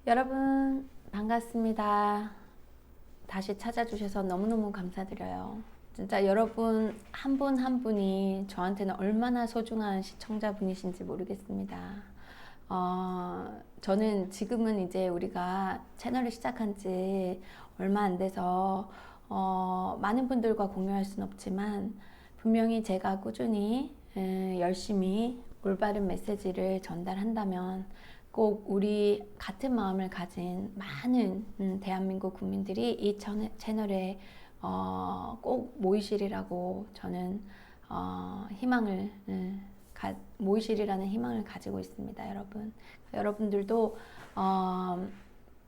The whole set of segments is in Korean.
여러분 반갑습니다. 다시 찾아주셔서 너무너무 감사드려요. 진짜 여러분 한 분 한 분이 저한테는 얼마나 소중한 시청자분이신지 모르겠습니다. 저는 지금은 이제 우리가 채널을 시작한 지 얼마 안 돼서 많은 분들과 공유할 수는 없지만 분명히 제가 꾸준히 열심히 올바른 메시지를 전달한다면 꼭 우리 같은 마음을 가진 많은 대한민국 국민들이 이 채널에 꼭 모이시리라고 저는 희망을 모이시리라는 희망을 가지고 있습니다, 여러분. 여러분들도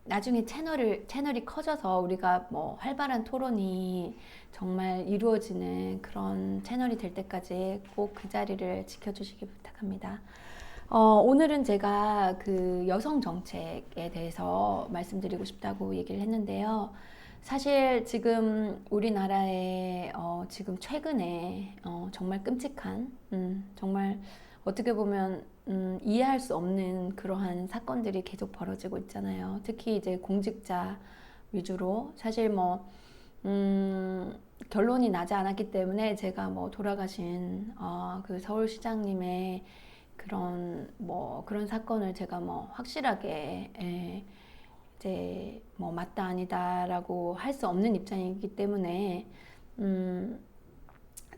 나중에 채널이 커져서 우리가 뭐 활발한 토론이 정말 이루어지는 그런 채널이 될 때까지 꼭 그 자리를 지켜주시기 부탁합니다. 오늘은 제가 그 여성 정책에 대해서 말씀드리고 싶다고 얘기를 했는데요. 사실 지금 우리나라에 지금 최근에 정말 끔찍한 정말 어떻게 보면 이해할 수 없는 그러한 사건들이 계속 벌어지고 있잖아요. 특히 이제 공직자 위주로 사실 뭐 결론이 나지 않았기 때문에 제가 뭐 돌아가신 그 서울시장님의 그런 사건을 제가 뭐 확실하게 이제 뭐 맞다 아니다라고 할 수 없는 입장이기 때문에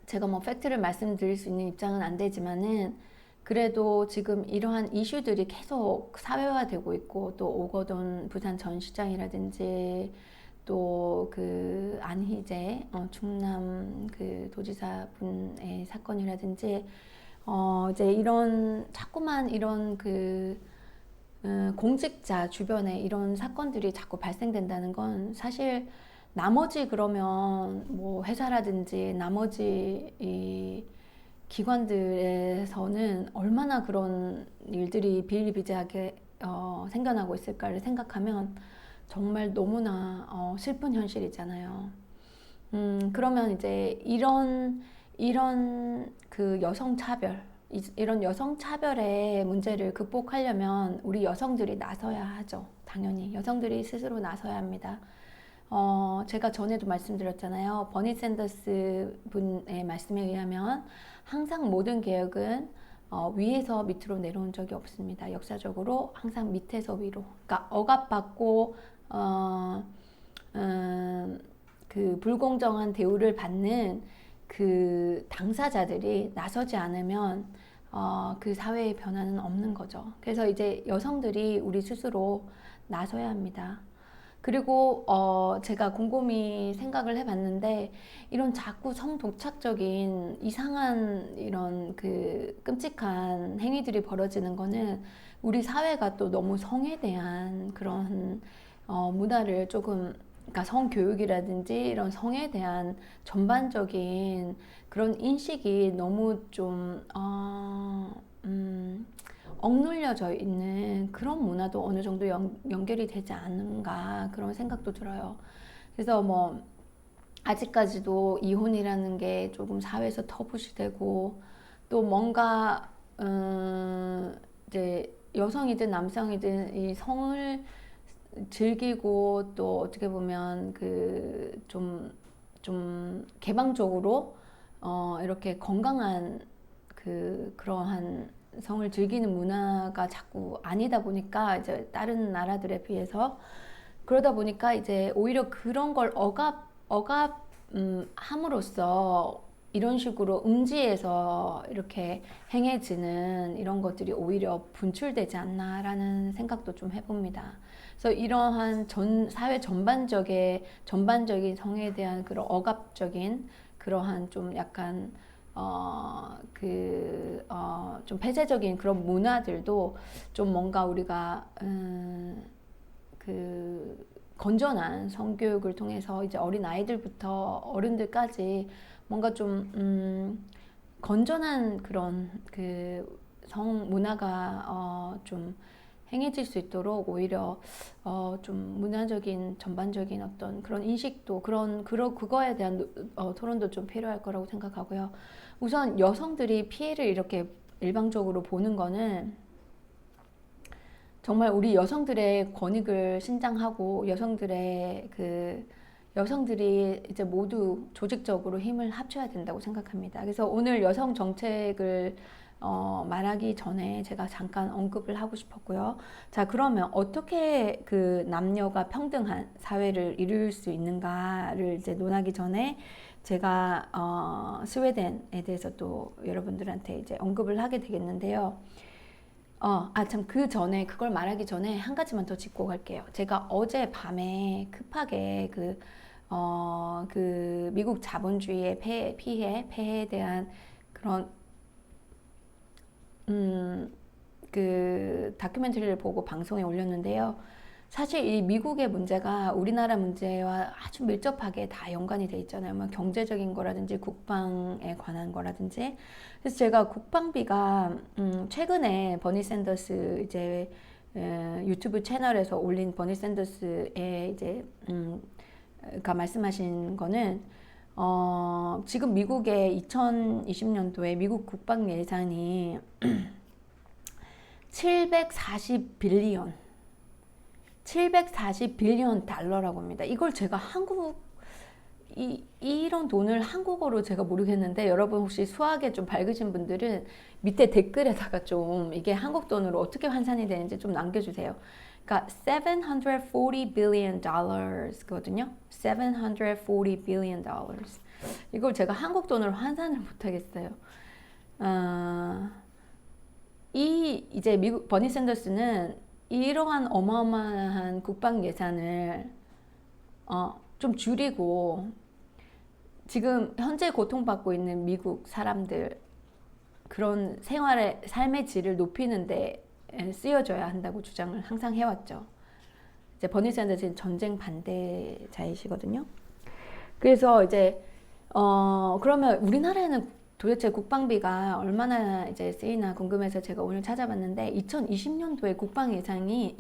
제가 뭐 팩트를 말씀드릴 수 있는 입장은 안 되지만은 그래도 지금 이러한 이슈들이 계속 사회화되고 있고 또 오거돈 부산 전 시장이라든지 또 그 안희재 충남 그 도지사 분의 사건이라든지 이제 자꾸만 이런 공직자 주변에 이런 사건들이 자꾸 발생된다는 건 사실 나머지 그러면 뭐 회사라든지 나머지 이 기관들에서는 얼마나 그런 일들이 비일비재하게 생겨나고 있을까를 생각하면 정말 너무나 슬픈 현실이잖아요. 그러면 이제 이런 그 이런 여성 차별의 문제를 극복하려면 우리 여성들이 나서야 하죠. 당연히 여성들이 스스로 나서야 합니다. 제가 전에도 말씀드렸잖아요. 버니 샌더스 분의 말씀에 의하면 항상 모든 개혁은 위에서 밑으로 내려온 적이 없습니다. 역사적으로 항상 밑에서 위로. 그러니까 억압받고 그 불공정한 대우를 받는 그 당사자들이 나서지 않으면 그 사회의 변화는 없는 거죠. 그래서 이제 여성들이 우리 스스로 나서야 합니다. 그리고 제가 곰곰이 생각을 해봤는데 이런 자꾸 성독착적인 이상한 이런 그 끔찍한 행위들이 벌어지는 거는 우리 사회가 또 너무 성에 대한 그런 문화를 조금 그러니까 성교육이라든지 이런 성에 대한 전반적인 그런 인식이 너무 좀 억눌려져 있는 그런 문화도 어느 정도 연결이 되지 않는가 그런 생각도 들어요. 그래서 뭐 아직까지도 이혼이라는 게 조금 사회에서 터부시되고 또 뭔가 이제 여성이든 남성이든 이 성을 즐기고 또 어떻게 보면 그 좀 개방적으로 이렇게 건강한 그러한 성을 즐기는 문화가 자꾸 아니다 보니까 이제 다른 나라들에 비해서 그러다 보니까 이제 오히려 그런 걸 함으로써 이런 식으로 음지에서 이렇게 행해지는 이런 것들이 오히려 분출되지 않나라는 생각도 좀 해봅니다. 그래서 이러한 사회 전반적인 성에 대한 그런 억압적인 그러한 좀 약간 좀 폐쇄적인 그런 문화들도 좀 뭔가 우리가 그 건전한 성교육을 통해서 이제 어린 아이들부터 어른들까지 뭔가 좀 건전한 그런 그 성 문화가 좀 행해질 수 있도록 오히려 좀 문화적인 전반적인 어떤 그런 인식도 그거에 대한 토론도 좀 필요할 거라고 생각하고요. 우선 여성들이 피해를 이렇게 일방적으로 보는 거는 정말 우리 여성들의 권익을 신장하고 여성들이 이제 모두 조직적으로 힘을 합쳐야 된다고 생각합니다. 그래서 오늘 여성 정책을 말하기 전에 제가 잠깐 언급을 하고 싶었고요. 자, 그러면 어떻게 그 남녀가 평등한 사회를 이룰 수 있는가를 이제 논하기 전에 제가 스웨덴에 대해서 또 여러분들한테 이제 언급을 하게 되겠는데요. 참, 그걸 말하기 전에 한 가지만 더 짚고 갈게요. 제가 어제 밤에 급하게 그 미국 자본주의의 폐해에 대한 그런, 그 다큐멘터리를 보고 방송에 올렸는데요. 사실 이 미국의 문제가 우리나라 문제와 아주 밀접하게 다 연관이 돼 있잖아요. 뭐 경제적인 거라든지 국방에 관한 거라든지. 그래서 제가 국방비가 최근에 버니 샌더스 이제 유튜브 채널에서 올린 버니 샌더스의 이제 가 말씀하신 거는 지금 미국의 2020년도에 미국 국방 예산이 740빌리언 달러라고 합니다. 이걸 제가 이런 돈을 한국어로 제가 모르겠는데 여러분 혹시 수학에 좀 밝으신 분들은 밑에 댓글에다가 좀 이게 한국 돈으로 어떻게 환산이 되는지 좀 남겨주세요. 그러니까 740 billion dollars거든요. 740 billion dollars. 이걸 제가 한국 돈으로 환산을 못하겠어요. 이제 미국 버니 샌더스는 이러한 어마어마한 국방 예산을 좀 줄이고 지금 현재 고통받고 있는 미국 사람들 그런 삶의 질을 높이는 데 쓰여져야 한다고 주장을 항상 해왔죠. 이제 버니 샌더스는 전쟁 반대자이시거든요. 그래서 이제 그러면 우리나라에는 도대체 국방비가 얼마나 이제 쓰이나 궁금해서 제가 오늘 찾아봤는데 2020년도에 국방 예산이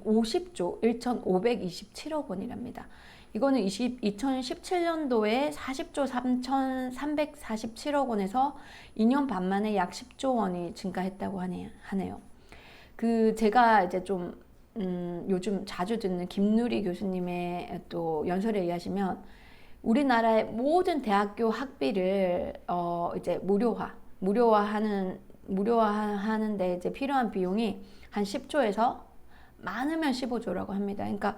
50조 1,527억 원이랍니다. 이거는 2017년도에 40조 3,347억 원에서 2년 반 만에 약 10조 원이 증가했다고 하네요. 제가 이제 좀 요즘 자주 듣는 김누리 교수님의 또 연설에 의하시면 우리나라의 모든 대학교 학비를 이제 무료화하는데 이제 필요한 비용이 한 10조에서 많으면 15조라고 합니다. 그러니까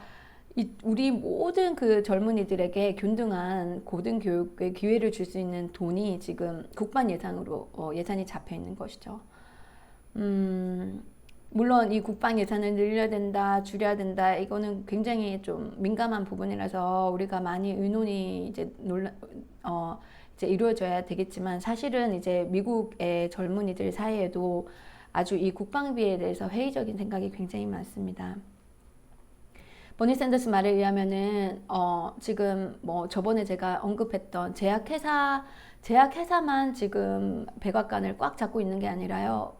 우리 모든 그 젊은이들에게 균등한 고등교육의 기회를 줄 수 있는 돈이 지금 국방 예산으로 예산이 잡혀 있는 것이죠. 물론 이 국방 예산을 늘려야 된다, 줄여야 된다, 이거는 굉장히 좀 민감한 부분이라서 우리가 많이 의논이 이제 이제 이루어져야 되겠지만 사실은 이제 미국의 젊은이들 사이에도 아주 이 국방비에 대해서 회의적인 생각이 굉장히 많습니다. 버니 샌더스 말에 의하면은 지금 뭐 저번에 제가 언급했던 제약회사만 지금 백악관을 꽉 잡고 있는 게 아니라요.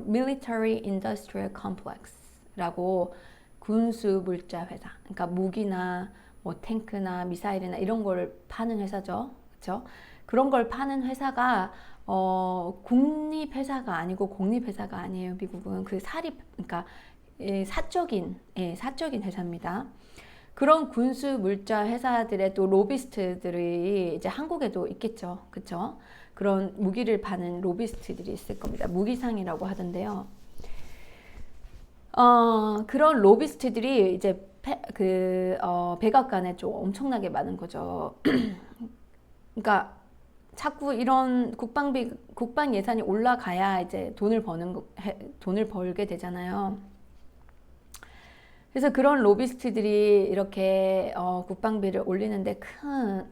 Military Industrial Complex라고 군수 물자 회사, 그러니까 무기나 뭐 탱크나 미사일이나 이런 걸 파는 회사죠, 그렇죠? 그런 걸 파는 회사가 국립 회사가 아니고 공립 회사가 아니에요. 미국은 그러니까 사적인 회사입니다. 그런 군수 물자 회사들의 또 로비스트들이 이제 한국에도 있겠죠, 그렇죠? 그런 무기를 파는 로비스트들이 있을 겁니다. 무기상이라고 하던데요. 그런 로비스트들이 이제 백악관에 좀 엄청나게 많은 거죠. 그러니까 자꾸 이런 국방 예산이 올라가야 이제 돈을 벌게 되잖아요. 그래서 그런 로비스트들이 이렇게 국방비를 올리는데 큰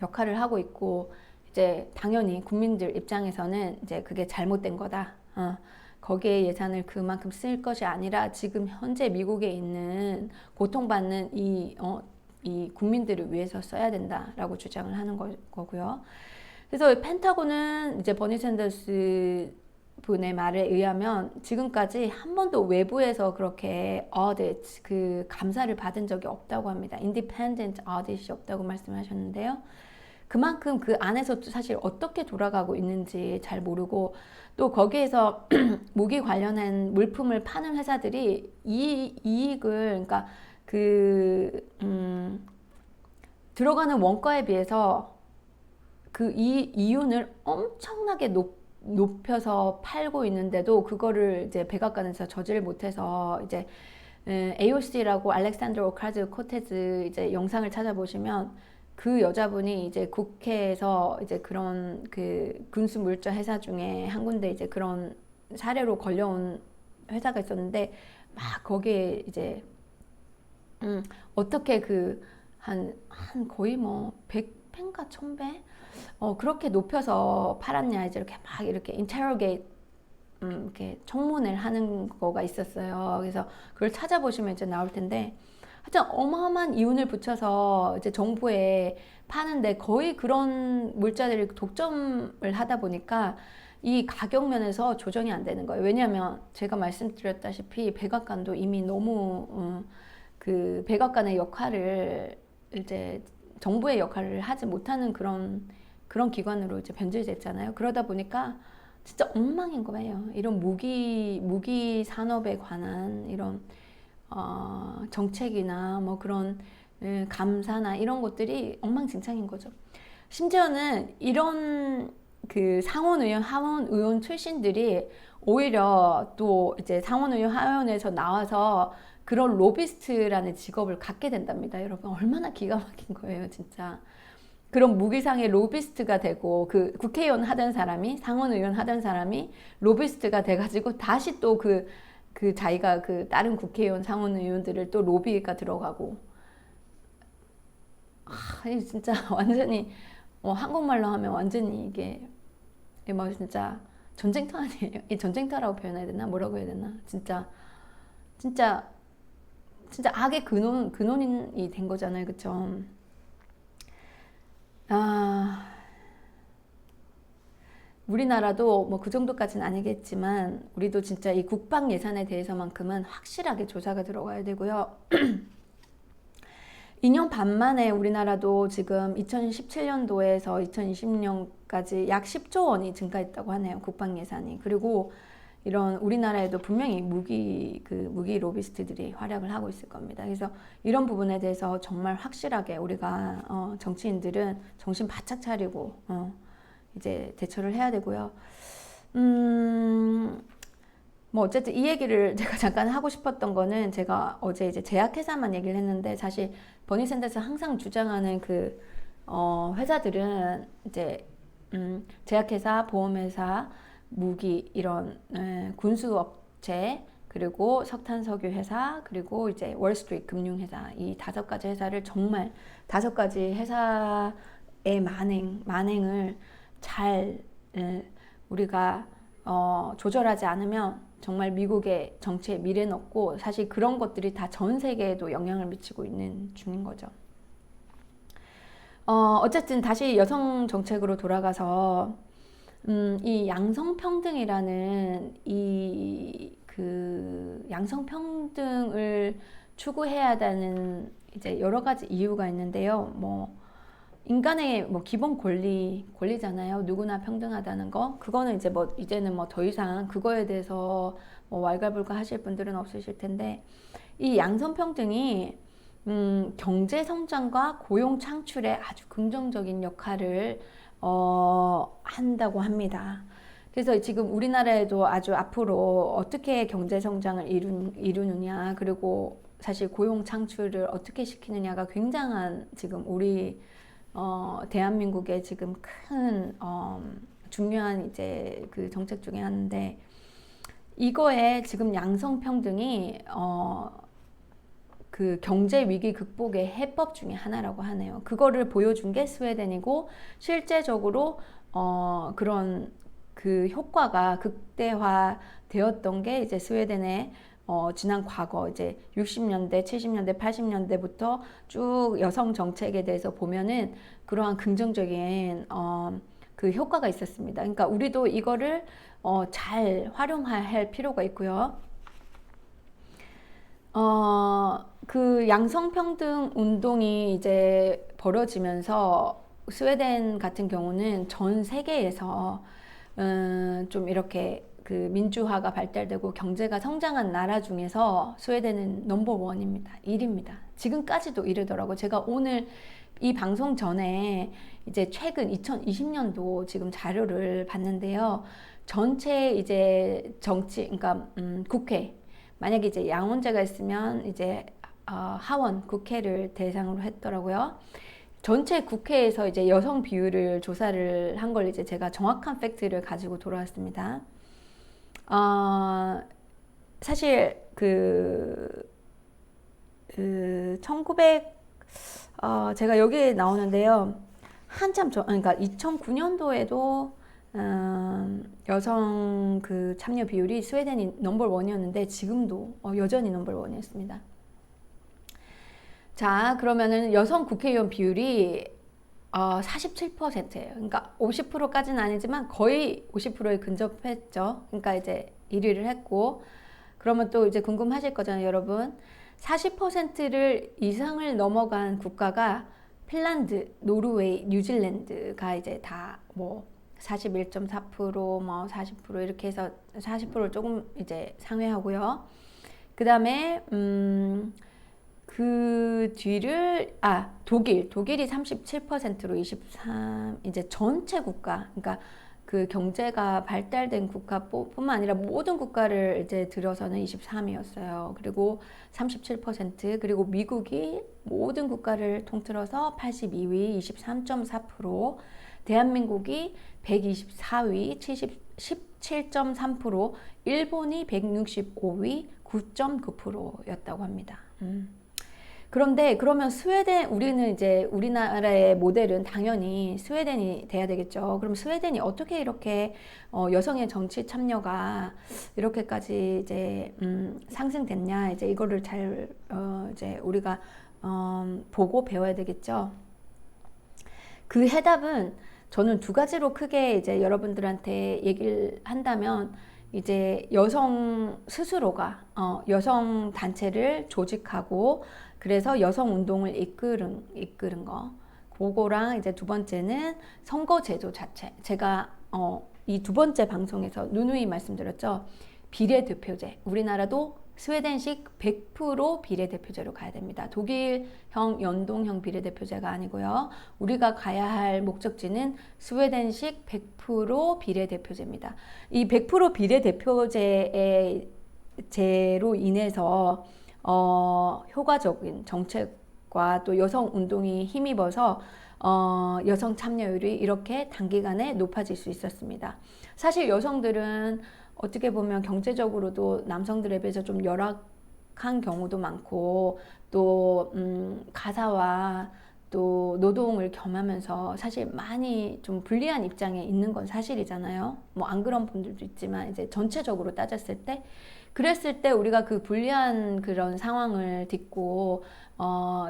역할을 하고 있고 이제 당연히 국민들 입장에서는 이제 그게 잘못된 거다. 거기에 예산을 그만큼 쓸 것이 아니라 지금 현재 미국에 있는 고통받는 이 국민들을 위해서 써야 된다라고 주장을 하는 거고요. 그래서 펜타곤은 이제 버니 샌더스 분의 말에 의하면 지금까지 한 번도 외부에서 그렇게 audit, 감사를 받은 적이 없다고 합니다. independent audit이 없다고 말씀하셨는데요. 그만큼 그 안에서 사실 어떻게 돌아가고 있는지 잘 모르고 또 거기에서 무기 관련한 물품을 파는 회사들이 이 이익을 그러니까 그 들어가는 원가에 비해서 그 이윤을 엄청나게 높여서 팔고 있는데도 그거를 이제 백악관에서 저지를 못해서 이제 AOC라고 알렉산드로 오카즈 코테즈 이제 영상을 찾아보시면 그 여자분이 이제 국회에서 이제 그런 그 군수 물자 회사 중에 한 군데 이제 그런 사례로 걸려온 회사가 있었는데 막 거기에 이제 어떻게 그 한 거의 뭐 100배인가 1000배 그렇게 높여서 팔았냐 이제 이렇게 막 이렇게 interrogate 이렇게 청문회를 하는 거가 있었어요. 그래서 그걸 찾아보시면 이제 나올 텐데 하여튼 어마어마한 이윤을 붙여서 이제 정부에 파는데 거의 그런 물자들이 독점을 하다 보니까 이 가격 면에서 조정이 안 되는 거예요. 왜냐하면 제가 말씀드렸다시피 백악관도 이미 너무 그 백악관의 역할을 이제 정부의 역할을 하지 못하는 그런 기관으로 이제 변질됐잖아요. 그러다 보니까 진짜 엉망인 거예요. 이런 무기 산업에 관한 이런 정책이나 뭐 그런 감사나 이런 것들이 엉망진창인 거죠. 심지어는 이런 그 상원의원, 하원의원 출신들이 오히려 또 이제 상원의원, 하원에서 나와서 그런 로비스트라는 직업을 갖게 된답니다. 여러분 얼마나 기가 막힌 거예요, 진짜. 그런 무기상의 로비스트가 되고 그 국회의원 하던 사람이 상원의원 하던 사람이 로비스트가 돼가지고 다시 또 그 자기가 그 다른 국회의원 상원의원들을 또 로비가 들어가고 진짜 완전히 한국말로 하면 완전히 이게 뭐 진짜 전쟁터 아니에요? 이 전쟁터라고 표현해야 되나 뭐라고 해야 되나 진짜 악의 근원이 된 거잖아요, 그쵸? 우리나라도 뭐 그 정도까지는 아니겠지만 우리도 진짜 이 국방 예산에 대해서만큼은 확실하게 조사가 들어가야 되고요. 2년 반 만에 우리나라도 지금 2017년도에서 2020년까지 약 10조 원이 증가했다고 하네요, 국방 예산이. 그리고 이런 우리나라에도 분명히 무기 로비스트들이 활약을 하고 있을 겁니다. 그래서 이런 부분에 대해서 정말 확실하게 우리가 정치인들은 정신 바짝 차리고 이제 대처를 해야 되고요. 뭐 어쨌든 이 얘기를 제가 잠깐 하고 싶었던 거는 제가 어제 이제 제약회사만 얘기를 했는데 사실 버니 샌더스 항상 주장하는 그 회사들은 이제 제약회사, 보험회사, 무기 이런 군수업체 그리고 석탄석유 회사 그리고 이제 월스트리트 금융회사 이 5가지 회사를 정말 5가지 회사의 만행을 잘 우리가 조절하지 않으면 정말 미국의 정치에 미래는 없고 사실 그런 것들이 다 전 세계에도 영향을 미치고 있는 중인 거죠. 어쨌든 다시 여성 정책으로 돌아가서 이 양성평등이라는 그 양성평등을 추구해야 하는 이제 여러 가지 이유가 있는데요. 뭐 인간의 뭐 기본 권리잖아요. 누구나 평등하다는 거. 그거는 이제 뭐 이제는 뭐 더 이상 그거에 대해서 뭐 왈가불가 하실 분들은 없으실 텐데 이 양성평등이 경제 성장과 고용 창출에 아주 긍정적인 역할을 한다고 합니다. 그래서 지금 우리나라에도 아주 앞으로 어떻게 경제 성장을 이루느냐 그리고 사실 고용 창출을 어떻게 시키느냐가 굉장한 지금 우리 대한민국의 지금 큰 중요한 이제 그 정책 중에 하나인데 이거에 지금 양성평등이 그 경제 위기 극복의 해법 중에 하나라고 하네요. 그거를 보여준 게 스웨덴이고 실제적으로 그런 그 효과가 극대화 되었던 게 이제 스웨덴의 지난 과거 이제 60년대, 70년대, 80년대부터 쭉 여성 정책에 대해서 보면은 그러한 긍정적인 그 효과가 있었습니다. 그러니까 우리도 이거를 잘 활용할 필요가 있고요. 그 양성평등 운동이 이제 벌어지면서 스웨덴 같은 경우는 전 세계에서 좀 이렇게 그 민주화가 발달되고 경제가 성장한 나라 중에서 스웨덴은 넘버 원입니다. 1입니다. 지금까지도 이르더라고. 제가 오늘 이 방송 전에 이제 최근 2020년도 지금 자료를 봤는데요. 전체 이제 정치, 그러니까 국회, 만약에 이제 양원제가 있으면 이제 하원 국회를 대상으로 했더라고요. 전체 국회에서 이제 여성 비율을 조사를 한 걸 이제 제가 정확한 팩트를 가지고 돌아왔습니다. 사실 그 1900, 제가 여기에 나오는데요. 한참 그러니까 2009년도에도 여성 그 참여 비율이 스웨덴이 넘버 원이었는데 지금도 여전히 넘버 원이었습니다. 자, 그러면은 여성 국회의원 비율이 47%예요. 그러니까 50%까지는 아니지만 거의 50%에 근접했죠. 그러니까 이제 1위를 했고, 그러면 또 이제 궁금하실 거잖아요, 여러분. 40%를 이상을 넘어간 국가가 핀란드, 노르웨이, 뉴질랜드가 이제 다 뭐 41.4%, 뭐 40% 이렇게 해서 40%를 조금 이제 상회하고요. 그 다음에 그 뒤를 독일이 37%로 23, 이제 전체 국가, 그러니까 그 경제가 발달된 국가뿐만 아니라 모든 국가를 이제 들어서는 23위였어요. 그리고 37%, 그리고 미국이 모든 국가를 통틀어서 82위, 23.4%, 대한민국이 124위, 17.3%, 일본이 165위, 9.9%였다고 합니다. 그런데 그러면 스웨덴, 우리는 이제 우리나라의 모델은 당연히 스웨덴이 돼야 되겠죠. 그럼 스웨덴이 어떻게 이렇게 여성의 정치 참여가 이렇게까지 이제 상승됐냐, 이제 이거를 잘 이제 우리가 보고 배워야 되겠죠. 그 해답은 저는 두 가지로 크게 이제 여러분들한테 얘기를 한다면, 이제 여성 스스로가 여성 단체를 조직하고 그래서 여성 운동을 이끄는 거, 그거랑 이제 두 번째는 선거 제도 자체. 제가 이 두 번째 방송에서 누누이 말씀드렸죠. 비례대표제. 우리나라도 스웨덴식 100% 비례대표제로 가야 됩니다. 독일형 연동형 비례대표제가 아니고요. 우리가 가야 할 목적지는 스웨덴식 100% 비례대표제입니다. 이 100% 비례대표제로 인해서 효과적인 정책과 또 여성 운동이 힘입어서 여성 참여율이 이렇게 단기간에 높아질 수 있었습니다. 사실 여성들은 어떻게 보면 경제적으로도 남성들에 비해서 좀 열악한 경우도 많고, 또 가사와 또 노동을 겸하면서 사실 많이 좀 불리한 입장에 있는 건 사실이잖아요. 뭐 안 그런 분들도 있지만 이제 전체적으로 따졌을 때, 그랬을 때 우리가 그 불리한 그런 상황을 딛고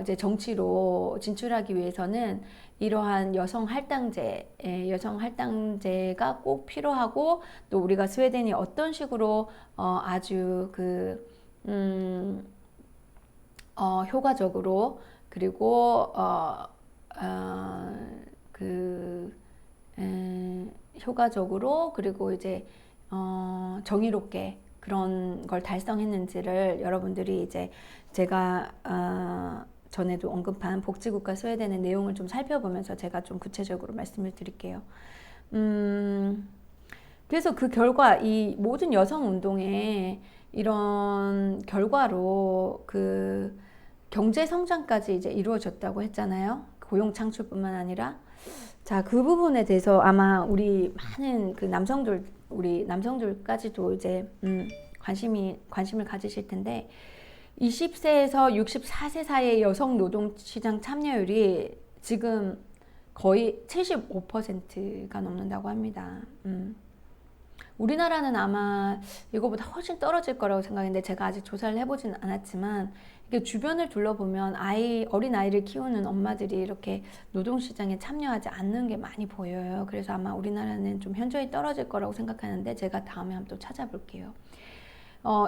이제 정치로 진출하기 위해서는 이러한 여성 할당제가 꼭 필요하고, 또 우리가 스웨덴이 어떤 식으로 아주 효과적으로, 그리고 효과적으로, 그리고 이제 정의롭게 그런 걸 달성했는지를 여러분들이 이제 제가 전에도 언급한 복지국가 스웨덴의 내용을 좀 살펴보면서 제가 좀 구체적으로 말씀을 드릴게요. 그래서 그 결과, 이 모든 여성 운동의 이런 결과로 그 경제 성장까지 이제 이루어졌다고 했잖아요. 고용 창출뿐만 아니라. 자, 그 부분에 대해서 아마 우리 많은 그 우리 남성들까지도 이제 관심을 가지실 텐데, 20세에서 64세 사이의 여성 노동시장 참여율이 지금 거의 75%가 넘는다고 합니다. 우리나라는 아마 이거보다 훨씬 떨어질 거라고 생각했는데, 제가 아직 조사를 해보진 않았지만 이게 주변을 둘러보면 어린 아이를 키우는 엄마들이 이렇게 노동시장에 참여하지 않는 게 많이 보여요. 그래서 아마 우리나라는 좀 현저히 떨어질 거라고 생각하는데, 제가 다음에 한번 또 찾아볼게요.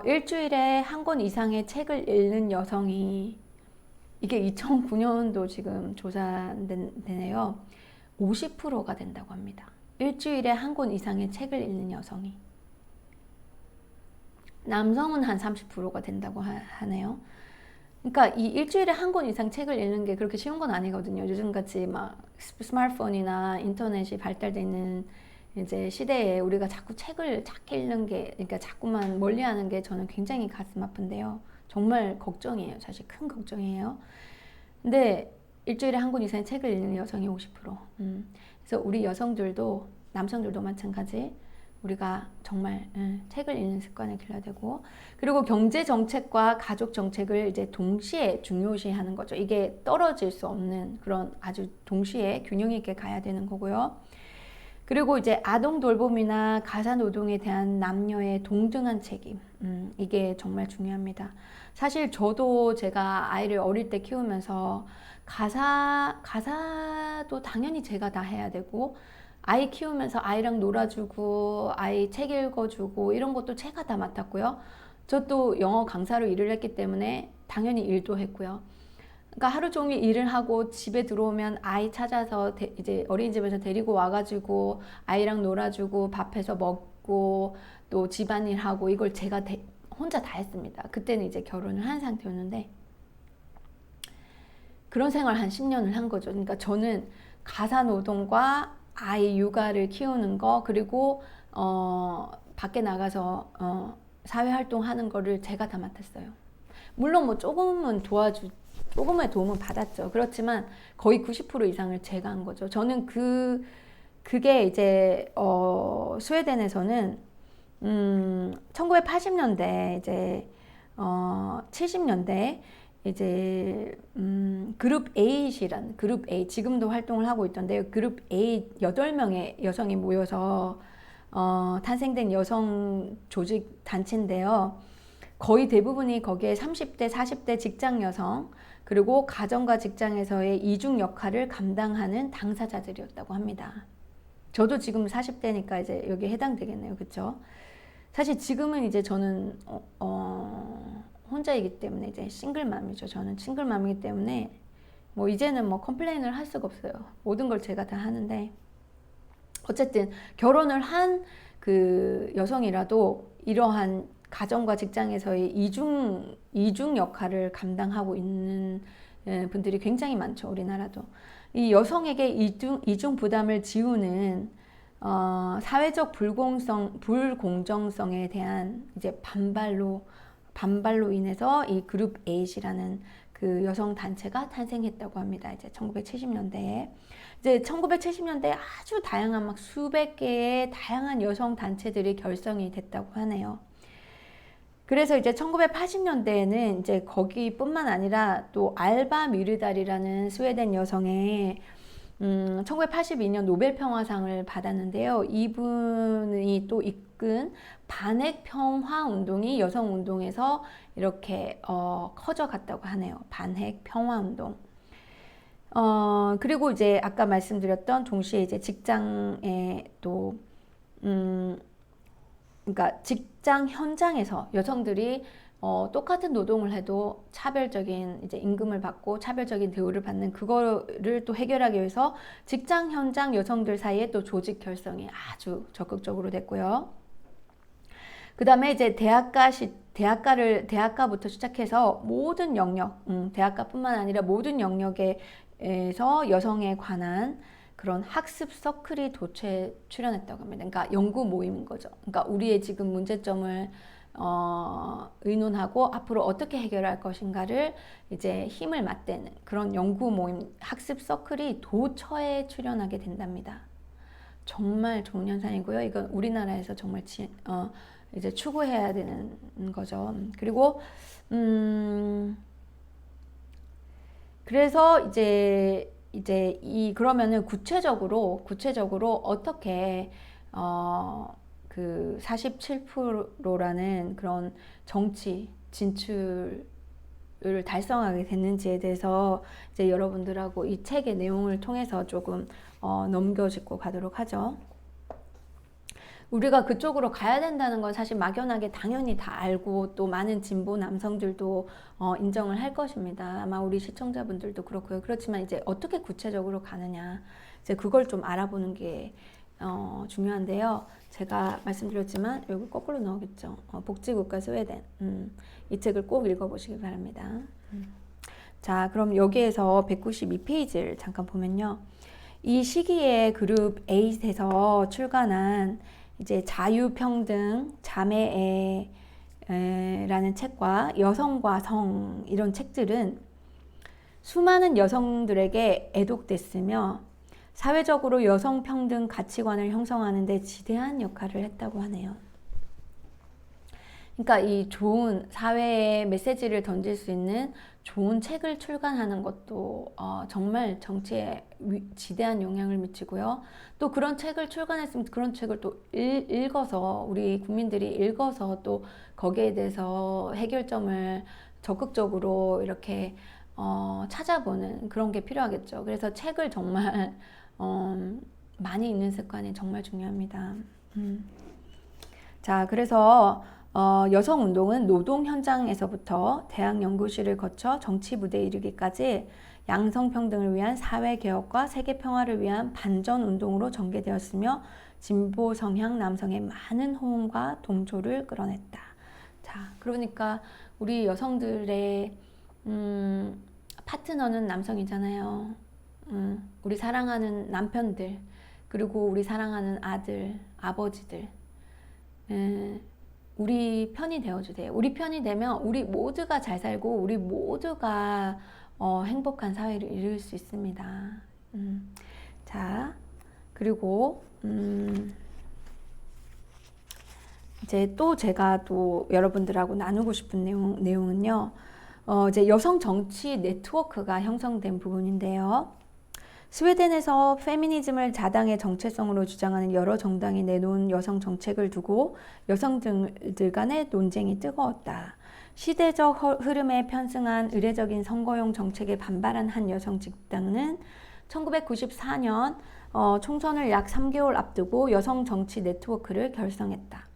일주일에 한 권 이상의 책을 읽는 여성이, 이게 2009년도 지금 조사되네요. 50%가 된다고 합니다. 일주일에 한 권 이상의 책을 읽는 여성이. 남성은 한 30%가 된다고 하네요. 그러니까 이 일주일에 한 권 이상 책을 읽는 게 그렇게 쉬운 건 아니거든요. 요즘같이 막 스마트폰이나 인터넷이 발달되어 있는 이제 시대에 우리가 자꾸 책을 작게 읽는 게, 그러니까 자꾸만 멀리하는 게 저는 굉장히 가슴 아픈데요. 정말 걱정이에요. 사실 큰 걱정이에요. 근데 일주일에 한 권 이상의 책을 읽는 여성이 50%. 그래서 우리 여성들도, 남성들도 마찬가지. 우리가 정말 책을 읽는 습관을 길러야 되고, 그리고 경제 정책과 가족 정책을 이제 동시에 중요시하는 거죠. 이게 떨어질 수 없는 그런 아주 동시에 균형 있게 가야 되는 거고요. 그리고 이제 아동 돌봄이나 가사 노동에 대한 남녀의 동등한 책임, 이게 정말 중요합니다. 사실 저도 제가 아이를 어릴 때 키우면서 가사도 당연히 제가 다 해야 되고, 아이 키우면서 아이랑 놀아주고 아이 책 읽어주고 이런 것도 제가 다 맡았고요. 저 또 영어 강사로 일을 했기 때문에 당연히 일도 했고요. 그러니까 하루 종일 일을 하고 집에 들어오면 아이 찾아서 이제 어린이집에서 데리고 와가지고 아이랑 놀아주고 밥해서 먹고 또 집안일 하고 이걸 제가 혼자 다 했습니다. 그때는 이제 결혼을 한 상태였는데 그런 생활 한 10년을 한 거죠. 그러니까 저는 가사 노동과 아이 육아를 키우는 거, 그리고 밖에 나가서 사회활동하는 거를 제가 다 맡았어요. 물론 뭐 조금의 도움은 받았죠. 그렇지만 거의 90% 이상을 제가 한 거죠. 저는 그게 이제 스웨덴에서는 1980년대 이제 70년대 이제 그룹 8이란 그룹 8, 지금도 활동을 하고 있던데요. 그룹 8 8명의 여성이 모여서 탄생된 여성 조직 단체인데요. 거의 대부분이 거기에 30대, 40대 직장 여성, 그리고 가정과 직장에서의 이중 역할을 감당하는 당사자들이었다고 합니다. 저도 지금 40대니까 이제 여기에 해당되겠네요. 그렇죠? 사실 지금은 이제 저는 혼자이기 때문에 이제 싱글맘이죠. 저는 싱글맘이기 때문에 뭐 이제는 뭐 컴플레인을 할 수가 없어요. 모든 걸 제가 다 하는데, 어쨌든 결혼을 한 그 여성이라도 이러한 가정과 직장에서의 이중 역할을 감당하고 있는 분들이 굉장히 많죠. 우리나라도. 이 여성에게 이중 부담을 지우는 사회적 불공정성에 대한 이제 반발로 인해서 이 그룹 8이라는 그 여성 단체가 탄생했다고 합니다. 이제 1970년대에. 이제 1970년대에 아주 다양한 막 수백 개의 다양한 여성 단체들이 결성이 됐다고 하네요. 그래서 이제 1980년대에는 이제 거기뿐만 아니라 또 알바 미르달이라는 스웨덴 여성의 1982년 노벨 평화상을 받았는데요. 이분이 또 이끈 반핵 평화 운동이 여성 운동에서 이렇게 커져갔다고 하네요. 반핵 평화 운동. 그리고 이제 아까 말씀드렸던 동시에 이제 직장에 또 그러니까 직장 현장에서 여성들이 똑같은 노동을 해도 차별적인 이제 임금을 받고 차별적인 대우를 받는 그거를 또 해결하기 위해서 직장 현장 여성들 사이에 또 조직 결성이 아주 적극적으로 됐고요. 그 다음에 이제 대학가부터 시작해서 모든 영역, 대학가뿐만 아니라 모든 영역에서 여성에 관한 그런 학습 서클이 도처에 출연했다고 합니다. 그러니까 연구 모임인 거죠. 그러니까 우리의 지금 문제점을 의논하고 앞으로 어떻게 해결할 것인가를 이제 힘을 맞대는 그런 연구 모임, 학습 서클이 도처에 출연하게 된답니다. 정말 좋은 현상이고요. 이건 우리나라에서 정말 이제 추구해야 되는 거죠. 그리고 그래서 이제 그러면은 구체적으로 어떻게 그 47%라는 그런 정치 진출을 달성하게 됐는지에 대해서 이제 여러분들하고 이 책의 내용을 통해서 조금 넘겨짚고 가도록 하죠. 우리가 그쪽으로 가야 된다는 건 사실 막연하게 당연히 다 알고 또 많은 진보 남성들도 인정을 할 것입니다. 아마 우리 시청자분들도 그렇고요. 그렇지만 이제 어떻게 구체적으로 가느냐. 이제 그걸 좀 알아보는 게 중요한데요. 제가 말씀드렸지만 여기 거꾸로 나오겠죠. 복지국가 스웨덴. 이 책을 꼭 읽어보시기 바랍니다. 자, 그럼 여기에서 192페이지를 잠깐 보면요. 이 시기에 그룹 8에서 출간한 이제 자유평등 자매애라는 책과 여성과 성 이런 책들은 수많은 여성들에게 애독됐으며 사회적으로 여성평등 가치관을 형성하는 데 지대한 역할을 했다고 하네요. 그러니까 이 좋은 사회에 메시지를 던질 수 있는 좋은 책을 출간하는 것도 정말 정치에 지대한 영향을 미치고요. 또 그런 책을 출간했으면 그런 책을 또 읽어서 우리 국민들이 읽어서 또 거기에 대해서 해결점을 적극적으로 이렇게 찾아보는 그런 게 필요하겠죠. 그래서 책을 정말 많이 읽는 습관이 정말 중요합니다. 자, 그래서 여성운동은 노동 현장에서부터 대학 연구실을 거쳐 정치 무대에 이르기까지 양성평등을 위한 사회개혁과 세계평화를 위한 반전운동으로 전개되었으며 진보 성향 남성의 많은 호응과 동조를 끌어냈다. 자, 그러니까 우리 여성들의 파트너는 남성이잖아요. 우리 사랑하는 남편들, 그리고 우리 사랑하는 아들, 아버지들, 우리 편이 되어주세요. 우리 편이 되면 우리 모두가 잘 살고 우리 모두가 행복한 사회를 이룰 수 있습니다. 자, 그리고 이제 또 제가 또 여러분들하고 나누고 싶은 내용은요. 이제 여성 정치 네트워크가 형성된 부분인데요. 스웨덴에서 페미니즘을 자당의 정체성으로 주장하는 여러 정당이 내놓은 여성 정책을 두고 여성들 간의 논쟁이 뜨거웠다. 시대적 흐름에 편승한 의례적인 선거용 정책에 반발한 한 여성 집단은 1994년 총선을 약 3개월 앞두고 여성 정치 네트워크를 결성했다.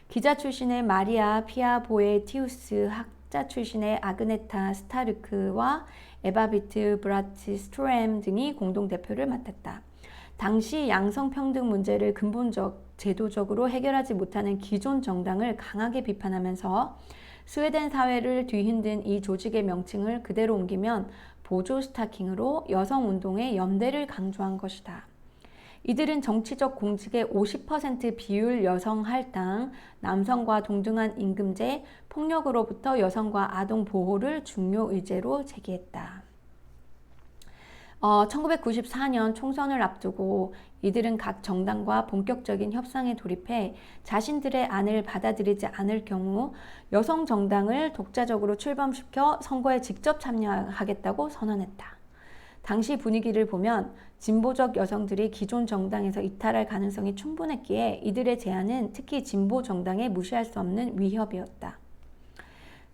기자 출신의 마리아 피아보에티우스, 학자 출신의 아그네타 스타르크와 에바비트 브라트 스트램 등이 공동대표를 맡았다. 당시 양성평등 문제를 제도적으로 해결하지 못하는 기존 정당을 강하게 비판하면서 스웨덴 사회를 뒤흔든 이 조직의 명칭을 그대로 옮기면 보조 스타킹으로 여성운동의 연대를 강조한 것이다. 이들은 정치적 공직의 50% 비율 여성 할당, 남성과 동등한 임금제, 폭력으로부터 여성과 아동 보호를 중요 의제로 제기했다. 1994년 총선을 앞두고 이들은 각 정당과 본격적인 협상에 돌입해 자신들의 안을 받아들이지 않을 경우 여성 정당을 독자적으로 출범시켜 선거에 직접 참여하겠다고 선언했다. 당시 분위기를 보면 진보적 여성들이 기존 정당에서 이탈할 가능성이 충분했기에 이들의 제안은 특히 진보 정당에 무시할 수 없는 위협이었다.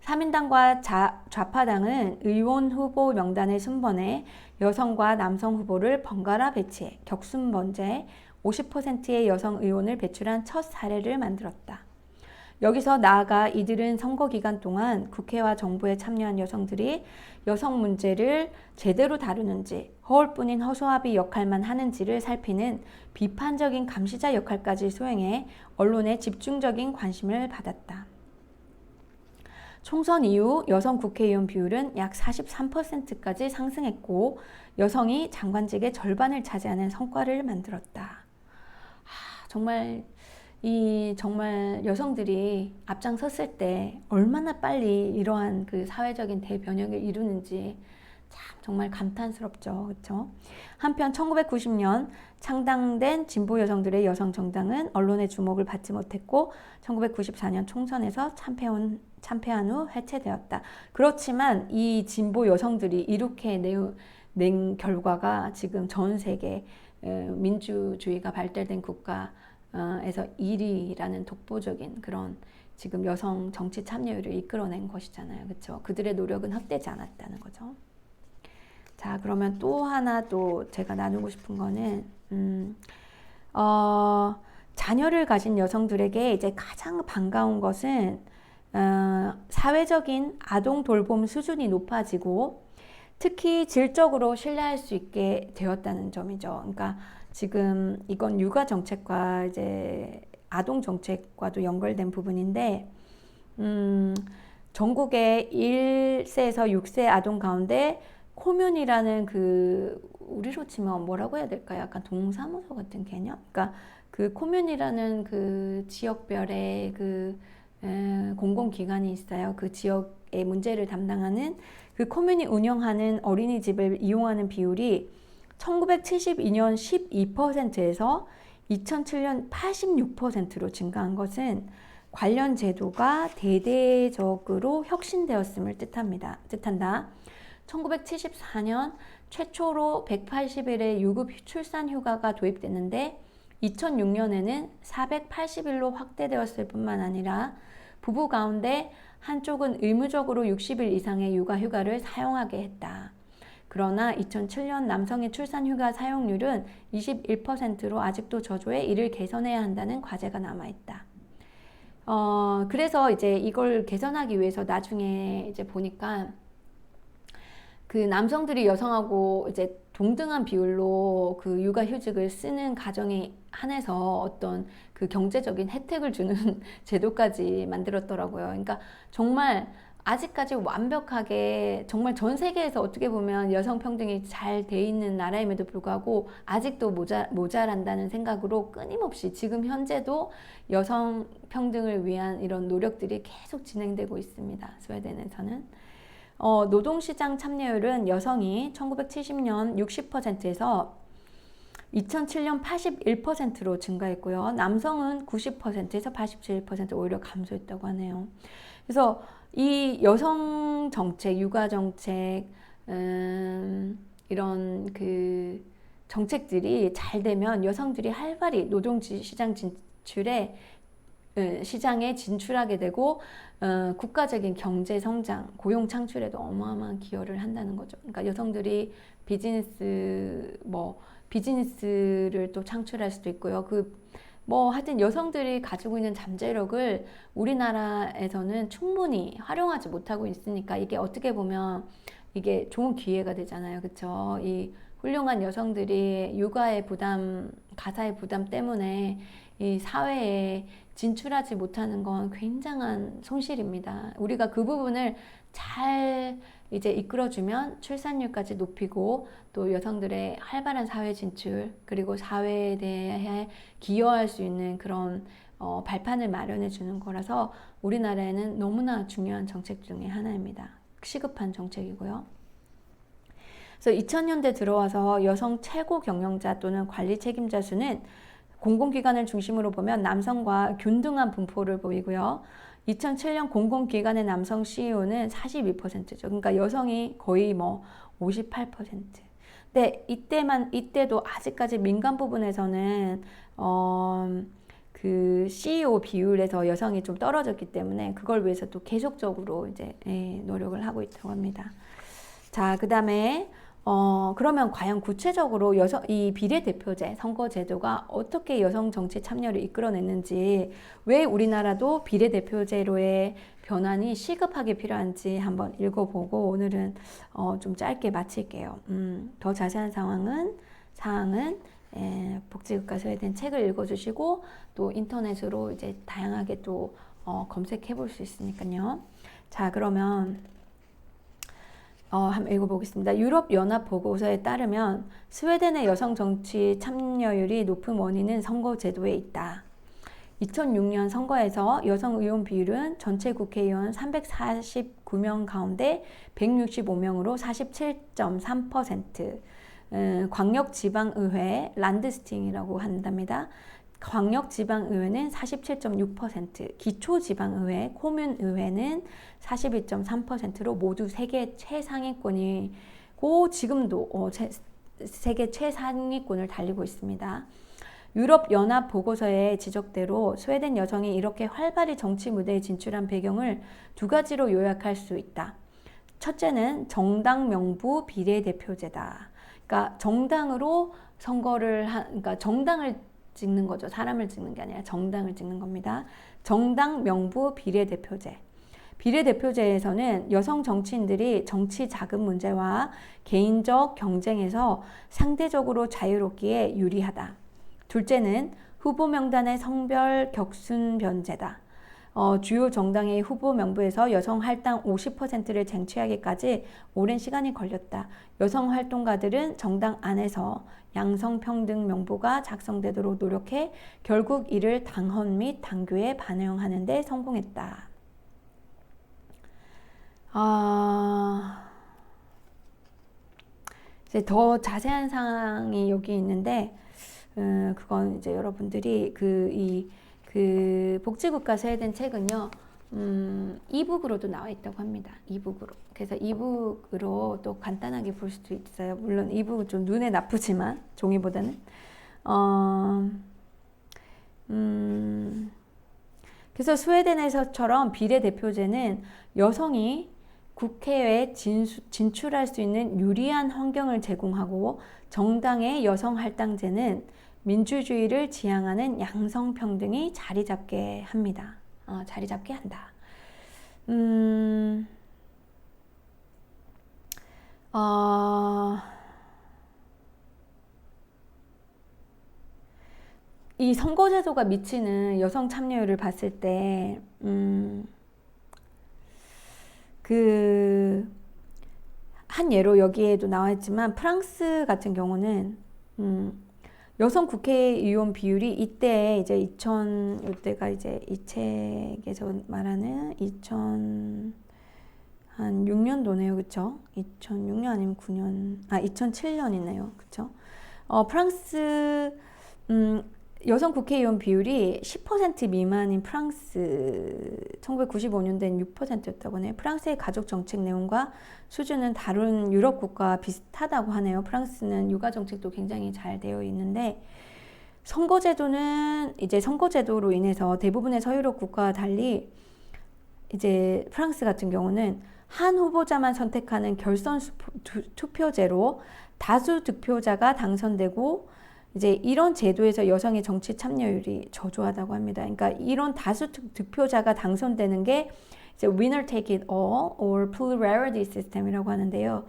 3인당과 좌파당은 의원 후보 명단을 순번해 여성과 남성 후보를 번갈아 배치해 격순번제 50%의 여성 의원을 배출한 첫 사례를 만들었다. 여기서 나아가 이들은 선거 기간 동안 국회와 정부에 참여한 여성들이 여성 문제를 제대로 다루는지 허울뿐인 허수아비 역할만 하는지를 살피는 비판적인 감시자 역할까지 수행해 언론의 집중적인 관심을 받았다. 총선 이후 여성 국회의원 비율은 약 43%까지 상승했고 여성이 장관직의 절반을 차지하는 성과를 만들었다. 정말 여성들이 앞장섰을 때 얼마나 빨리 이러한 그 사회적인 대변혁을 이루는지 참 정말 감탄스럽죠. 그렇죠? 한편 1990년 창당된 진보 여성들의 여성 정당은 언론의 주목을 받지 못했고 1994년 총선에서 참패한 후 해체되었다. 그렇지만 이 진보 여성들이 이렇게 낸 결과가 지금 전 세계 민주주의가 발달된 국가에서 1위라는 독보적인 그런 지금 여성 정치 참여율을 이끌어낸 것이잖아요. 그렇죠? 그들의 노력은 헛되지 않았다는 거죠. 자, 그러면 또 하나 또 제가 나누고 싶은 거는 자녀를 가진 여성들에게 이제 가장 반가운 것은 사회적인 아동 돌봄 수준이 높아지고 특히 질적으로 신뢰할 수 있게 되었다는 점이죠. 그러니까 지금 이건 육아 정책과 이제 아동 정책과도 연결된 부분인데, 전국의 1세에서 6세 아동 가운데 코뮌이라는 그 우리로 치면 뭐라고 해야 될까요? 약간 동사무소 같은 개념? 그러니까 그 코뮌이라는 그 지역별의 그 공공기관이 있어요. 그 지역의 문제를 담당하는 그 코뮌이 운영하는 어린이집을 이용하는 비율이 1972년 12%에서 2007년 86%로 증가한 것은 관련 제도가 대대적으로 혁신되었음을 뜻한다. 1974년 최초로 180일의 유급 출산 휴가가 도입됐는데 2006년에는 480일로 확대되었을 뿐만 아니라 부부 가운데 한쪽은 의무적으로 60일 이상의 육아 휴가를 사용하게 했다. 그러나 2007년 남성의 출산 휴가 사용률은 21%로 아직도 저조해 이를 개선해야 한다는 과제가 남아있다. 그래서 이제 이걸 개선하기 위해서 나중에 이제 보니까 그 남성들이 여성하고 이제 동등한 비율로 그 육아휴직을 쓰는 가정에 한해서 어떤 그 경제적인 혜택을 주는 제도까지 만들었더라고요. 그러니까 정말 아직까지 완벽하게 정말 전 세계에서 어떻게 보면 여성 평등이 잘 돼 있는 나라임에도 불구하고 아직도 모자란다는 생각으로 끊임없이 지금 현재도 여성 평등을 위한 이런 노력들이 계속 진행되고 있습니다. 스웨덴에서는. 노동시장 참여율은 여성이 1970년 60%에서 2007년 81%로 증가했고요. 남성은 90%에서 87% 오히려 감소했다고 하네요. 그래서 이 여성 정책, 육아 정책, 이런 그 정책들이 잘 되면 여성들이 활발히 노동시장 시장에 진출하게 되고 국가적인 경제 성장, 고용 창출에도 어마어마한 기여를 한다는 거죠. 그러니까 여성들이 비즈니스를 또 창출할 수도 있고요. 하여튼 여성들이 가지고 있는 잠재력을 우리나라에서는 충분히 활용하지 못하고 있으니까 이게 어떻게 보면 이게 좋은 기회가 되잖아요. 그쵸? 이 훌륭한 여성들이 육아의 부담, 가사의 부담 때문에 이 사회에 진출하지 못하는 건 굉장한 손실입니다. 우리가 그 부분을 잘 이제 이끌어주면 출산율까지 높이고 또 여성들의 활발한 사회 진출 그리고 사회에 대해 기여할 수 있는 그런 발판을 마련해 주는 거라서 우리나라에는 너무나 중요한 정책 중에 하나입니다. 시급한 정책이고요. 그래서 2000년대 들어와서 여성 최고 경영자 또는 관리 책임자 수는 공공기관을 중심으로 보면 남성과 균등한 분포를 보이고요. 2007년 공공기관의 남성 CEO는 42%죠. 그러니까 여성이 거의 58%. 근데 이때도 아직까지 민간 부분에서는 그 CEO 비율에서 여성이 좀 떨어졌기 때문에 그걸 위해서 또 계속적으로 이제 노력을 하고 있다고 합니다. 자, 그 다음에 그러면 과연 구체적으로 이 비례대표제 선거제도가 어떻게 여성 정치 참여를 이끌어냈는지, 왜 우리나라도 비례대표제로의 변환이 시급하게 필요한지 한번 읽어보고 오늘은 좀 짧게 마칠게요. 더 자세한 사항은 복지국가 스웨덴 책을 읽어주시고 또 인터넷으로 이제 다양하게 또 검색해 볼 수 있으니까요. 자, 그러면 한번 읽어보겠습니다. 유럽연합 보고서에 따르면 스웨덴의 여성 정치 참여율이 높은 원인은 선거 제도에 있다. 2006년 선거에서 여성 의원 비율은 전체 국회의원 349명 가운데 165명으로 47.3%, 광역지방의회, 란드스팅이라고 한답니다. 광역지방의회는 47.6%, 기초지방의회, 코뮌의회는 42.3%로 모두 세계 최상위권이고 지금도 세계 최상위권을 달리고 있습니다. 유럽연합 보고서의 지적대로 스웨덴 여성이 이렇게 활발히 정치 무대에 진출한 배경을 두 가지로 요약할 수 있다. 첫째는 정당 명부 비례대표제다. 그러니까 정당으로 그러니까 정당을 찍는 거죠. 사람을 찍는 게 아니라 정당을 찍는 겁니다. 정당 명부 비례대표제. 비례대표제에서는 여성 정치인들이 정치 자금 문제와 개인적 경쟁에서 상대적으로 자유롭기에 유리하다. 둘째는 후보 명단의 성별 격순변제다. 주요 정당의 후보 명부에서 여성 할당 50%를 쟁취하기까지 오랜 시간이 걸렸다. 여성 활동가들은 정당 안에서 양성평등 명부가 작성되도록 노력해 결국 이를 당헌 및 당규에 반영하는 데 성공했다. 이제 더 자세한 사항이 여기 있는데 그건 이제 여러분들이 그 복지국가 스웨덴 책은요, 이북으로도 나와 있다고 합니다. 이북으로. 그래서 이북으로 또 간단하게 볼 수도 있어요. 물론 이북은 좀 눈에 나쁘지만 종이보다는. 그래서 스웨덴에서처럼 비례대표제는 여성이 국회에 진출할 수 있는 유리한 환경을 제공하고, 정당의 여성 할당제는 민주주의를 지향하는 양성평등이 자리 잡게 합니다. 자리 잡게 한다. 이 선거제도가 미치는 여성 참여율을 봤을 때, 한 예로 여기에도 나와 있지만, 프랑스 같은 경우는, 여성 국회의원 비율이 이때 이제 이때가 이제 이 책에서 말하는 2006년도네요. 그쵸? 2006년 아니면 2007년이네요. 그쵸? 프랑스, 여성 국회의원 비율이 10% 미만인 프랑스, 1995년도엔 6%였다고 하네요. 프랑스의 가족 정책 내용과 수준은 다른 유럽 국가와 비슷하다고 하네요. 프랑스는 육아 정책도 굉장히 잘 되어 있는데, 선거제도는 이제 선거제도로 인해서 대부분의 서유럽 국가와 달리 이제 프랑스 같은 경우는 한 후보자만 선택하는 결선 투표제로 다수 득표자가 당선되고, 이제 이런 제도에서 여성의 정치 참여율이 저조하다고 합니다. 그러니까 이런 다수 득표자가 당선되는 게 이제 winner take it all or plurality system이라고 하는데요.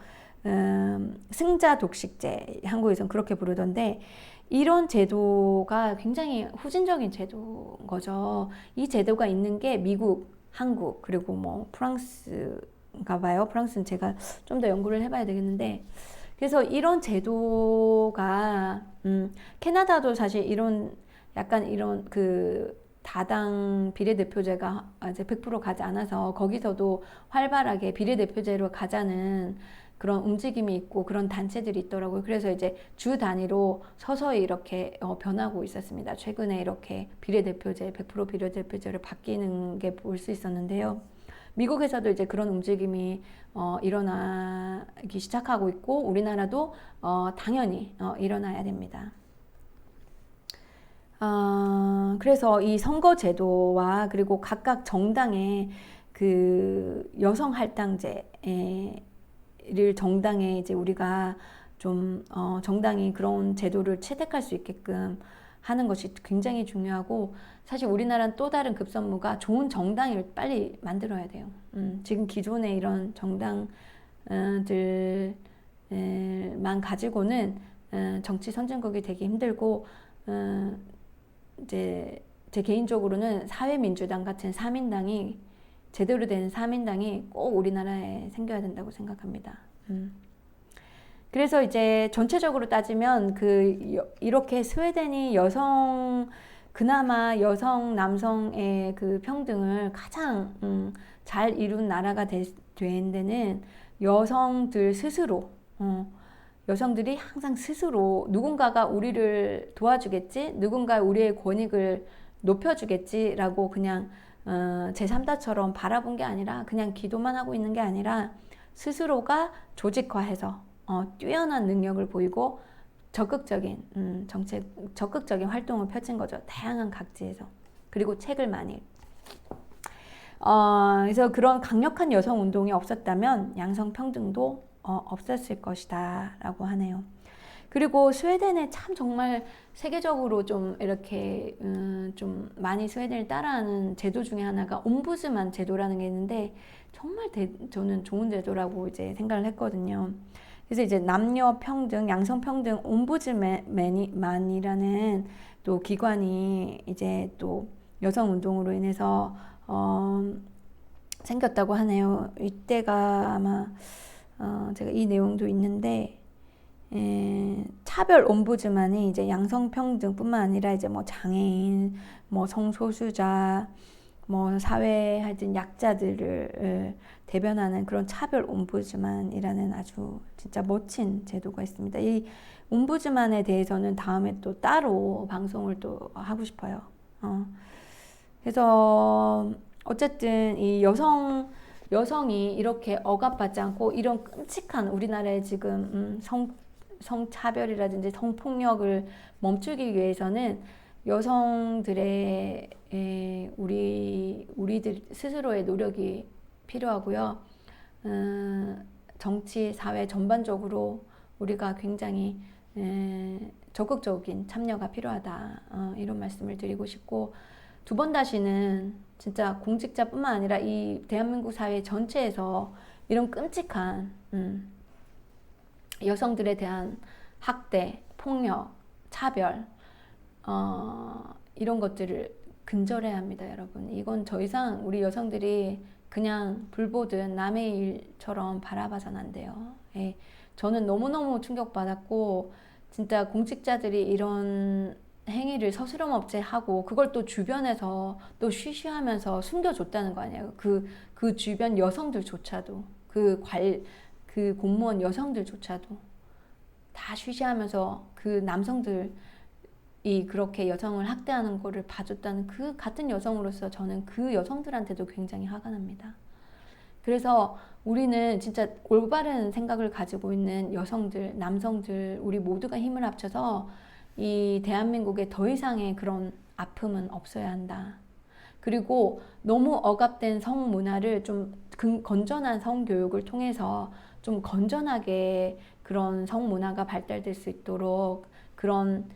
승자 독식제, 한국에서는 그렇게 부르던데, 이런 제도가 굉장히 후진적인 제도인 거죠. 이 제도가 있는 게 미국, 한국, 그리고 뭐 프랑스인가 봐요. 프랑스는 제가 좀 더 연구를 해봐야 되겠는데, 그래서 이런 제도가 캐나다도 사실 약간 이런 그 다당 비례대표제가 이제 100% 가지 않아서 거기서도 활발하게 비례대표제로 가자는 그런 움직임이 있고 그런 단체들이 있더라고요. 그래서 이제 주 단위로 서서히 이렇게 변하고 있었습니다. 최근에 이렇게 100% 비례대표제를 바뀌는 게 볼 수 있었는데요. 미국에서도 이제 그런 움직임이 일어나기 시작하고 있고, 우리나라도 당연히 일어나야 됩니다. 그래서 이 선거제도와 그리고 각각 정당의 그 여성 할당제를 정당에 이제 우리가 좀 정당이 그런 제도를 채택할 수 있게끔 하는 것이 굉장히 중요하고, 사실 우리나라는 또 다른 급선무가 좋은 정당을 빨리 만들어야 돼요. 지금 기존의 이런 정당들만 가지고는 정치 선진국이 되기 힘들고, 이제 제 개인적으로는 사회민주당 같은 3인당이 제대로 된 3인당이 꼭 우리나라에 생겨야 된다고 생각합니다. 그래서 이제 전체적으로 따지면 이렇게 스웨덴이 그나마 여성 남성의 그 평등을 가장 잘 이룬 나라가 된 데는 여성들 스스로, 여성들이 항상 스스로 누군가가 우리를 도와주겠지, 누군가 우리의 권익을 높여주겠지라고 그냥 제3자처럼 바라본 게 아니라, 그냥 기도만 하고 있는 게 아니라 스스로가 조직화해서 뛰어난 능력을 보이고 적극적인 적극적인 활동을 펼친 거죠. 다양한 각지에서. 그리고 책을 많이. 그래서 그런 강력한 여성 운동이 없었다면 양성 평등도 없었을 것이다 라고 하네요. 그리고 스웨덴에 참 정말 세계적으로 좀 이렇게 좀 많이 스웨덴을 따라하는 제도 중에 하나가 옴부즈만 제도라는 게 있는데 정말 저는 좋은 제도라고 이제 생각을 했거든요. 그래서 이제 남녀 평등, 양성 평등 옴부즈만이라는 또 기관이 이제 또 여성 운동으로 인해서 생겼다고 하네요. 이때가 아마 제가 이 내용도 있는데 차별 옴부즈만이 이제 양성평등뿐만 아니라 이제 뭐 장애인, 뭐 성소수자, 뭐 사회 하여튼 약자들을 대변하는 그런 차별 옴부즈만이라는 아주 진짜 멋진 제도가 있습니다. 이 옴부즈만에 대해서는 다음에 또 따로 방송을 또 하고 싶어요. 그래서 어쨌든 이 여성이 이렇게 억압받지 않고 이런 끔찍한 우리나라의 지금 성차별이라든지 성폭력을 멈추기 위해서는 여성들의 우리들 스스로의 노력이 필요하고요. 정치, 사회 전반적으로 우리가 굉장히 적극적인 참여가 필요하다. 이런 말씀을 드리고 싶고, 두 번 다시는 진짜 공직자뿐만 아니라 이 대한민국 사회 전체에서 이런 끔찍한 여성들에 대한 학대, 폭력, 차별 이런 것들을 근절해야 합니다, 여러분. 이건 더 이상 우리 여성들이 그냥 불보듯 남의 일처럼 바라봐서는 안 돼요. 예, 저는 너무너무 충격받았고 진짜 공직자들이 이런 행위를 서스럼없이 하고 그걸 또 주변에서 또 쉬쉬하면서 숨겨줬다는 거 아니에요. 그 주변 여성들조차도 그 공무원 여성들조차도 다 쉬쉬하면서 그 남성들이 그렇게 여성을 학대하는 거를 봐줬다는 그 같은 여성으로서 저는 그 여성들한테도 굉장히 화가 납니다. 그래서 우리는 진짜 올바른 생각을 가지고 있는 여성들, 남성들 우리 모두가 힘을 합쳐서 이 대한민국에 더 이상의 그런 아픔은 없어야 한다. 그리고 너무 억압된 성문화를 좀 건전한 성교육을 통해서 좀 건전하게 그런 성문화가 발달될 수 있도록 그런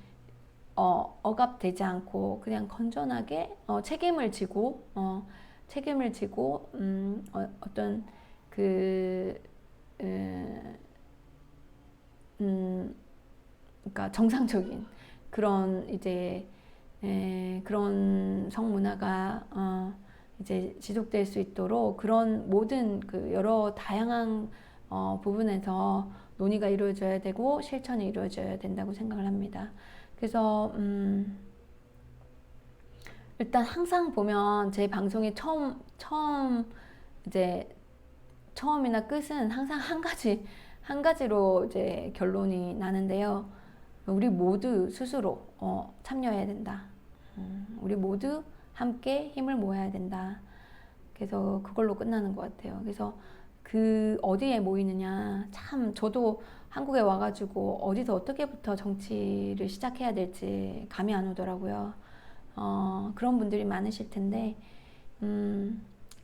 억압되지 않고 그냥 건전하게 책임을 지고 어떤 그러니까 정상적인 그런 이제 그런 성문화가 이제 지속될 수 있도록 그런 모든 그 여러 다양한 부분에서 논의가 이루어져야 되고 실천이 이루어져야 된다고 생각을 합니다. 그래서 일단 항상 보면 제 방송의 처음이나 끝은 항상 한 가지로 이제 결론이 나는데요. 우리 모두 스스로 참여해야 된다. 우리 모두 함께 힘을 모아야 된다. 그래서 그걸로 끝나는 것 같아요. 그래서 그 어디에 모이느냐, 참 저도 한국에 와가지고 어디서 어떻게부터 정치를 시작해야 될지 감이 안 오더라고요. 그런 분들이 많으실 텐데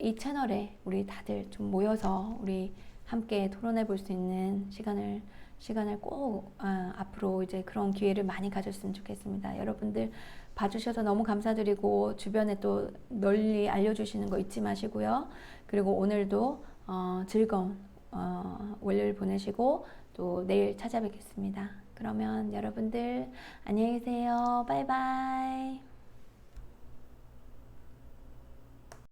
이 채널에 우리 다들 좀 모여서 우리 함께 토론해 볼 수 있는 시간을 꼭 앞으로 이제 그런 기회를 많이 가졌으면 좋겠습니다. 여러분들 봐주셔서 너무 감사드리고 주변에 또 널리 알려주시는 거 잊지 마시고요. 그리고 오늘도 즐거운 월요일 보내시고 또 내일 찾아뵙겠습니다. 그러면 여러분들 안녕히 계세요. 바이바이.